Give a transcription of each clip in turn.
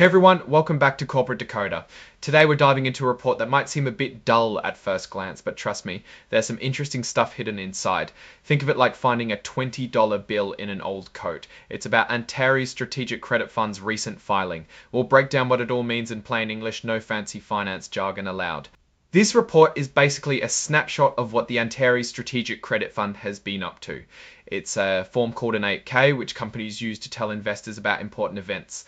Hey everyone, welcome back to Corporate Decoder. Today we're diving into a report that might seem a bit dull at first glance, but trust me, there's some interesting stuff hidden inside. Think of it like finding a $20 bill in an old coat. It's about Antares Strategic Credit Fund's recent filing. We'll break down what it all means in plain English, no fancy finance jargon allowed. This report is basically a snapshot of what the Antares Strategic Credit Fund has been up to. It's a form called an 8K, which companies use to tell investors about important events.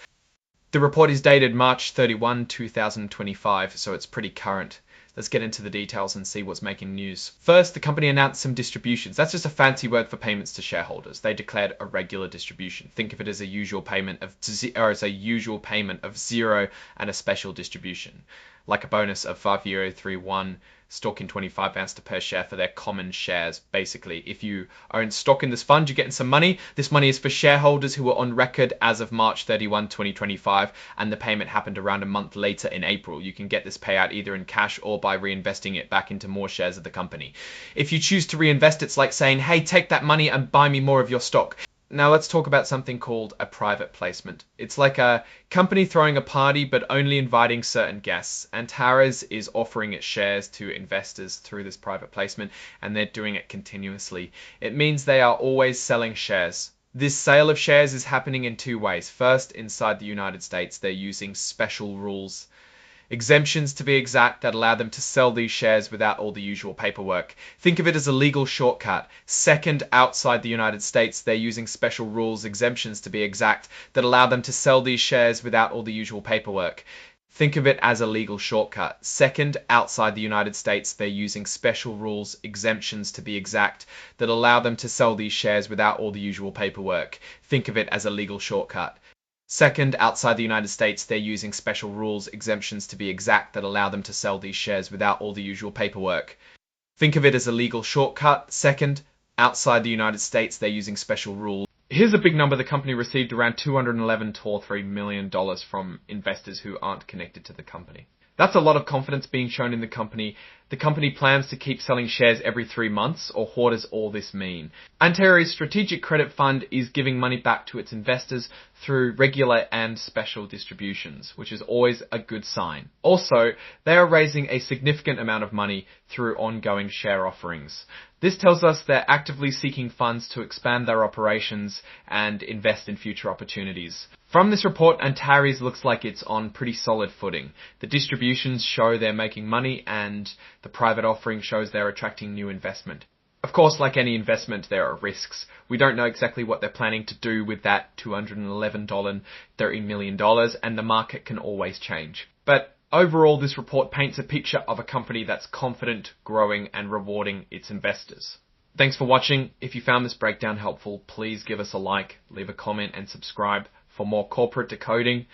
The report is dated March 31, 2025, so it's pretty current. Let's get into the details and see what's making news. First, the company announced some distributions. That's just a fancy word for payments to shareholders. They declared a regular distribution. Think of it as a usual payment of zero and a special distribution, like a bonus of €5.31 stock in 25 ounce per share for their common shares. Basically, if you own stock in this fund, you're getting some money. This money is for shareholders who were on record as of March 31, 2025, and the payment happened around a month later in April. You can get this payout either in cash or by reinvesting it back into more shares of the company. If you choose to reinvest, it's like saying, hey, take that money and buy me more of your stock. Now let's talk about something called a private placement. It's like a company throwing a party but only inviting certain guests. Antares is offering its shares to investors through this private placement, and they're doing it continuously. It means they are always selling shares. This sale of shares is happening in two ways. First, inside the United States, they're using special rules. Exemptions, to be exact, that allow them to sell these shares without all the usual paperwork. Think of it as a legal shortcut. Second, outside the United States, they're using special rules, exemptions to be exact, that allow them to sell these shares without all the usual paperwork. Think of it as a legal shortcut. Second, outside the United States, they're using special rules, exemptions to be exact, that allow them to sell these shares without all the usual paperwork. Think of it as a legal shortcut. Second, outside the United States, they're using special rules, exemptions to be exact, that allow them to sell these shares without all the usual paperwork. Think of it as a legal shortcut. Second, outside the United States, they're using special rules. Here's a big number. The company received around $211.3 million from investors who aren't connected to the company. That's a lot of confidence being shown in the company. The company plans to keep selling shares every 3 months, or what does all this mean? Antares Strategic Credit Fund is giving money back to its investors through regular and special distributions, which is always a good sign. Also, they are raising a significant amount of money through ongoing share offerings. This tells us they're actively seeking funds to expand their operations and invest in future opportunities. From this report, Antares looks like it's on pretty solid footing. The distributions show they're making money, and the private offering shows they're attracting new investment. Of course, like any investment, there are risks. We don't know exactly what they're planning to do with that $211.30 million, and the market can always change. But overall, this report paints a picture of a company that's confident, growing, and rewarding its investors. Thanks for watching. If you found this breakdown helpful, please give us a like, leave a comment, and subscribe for more corporate decoding.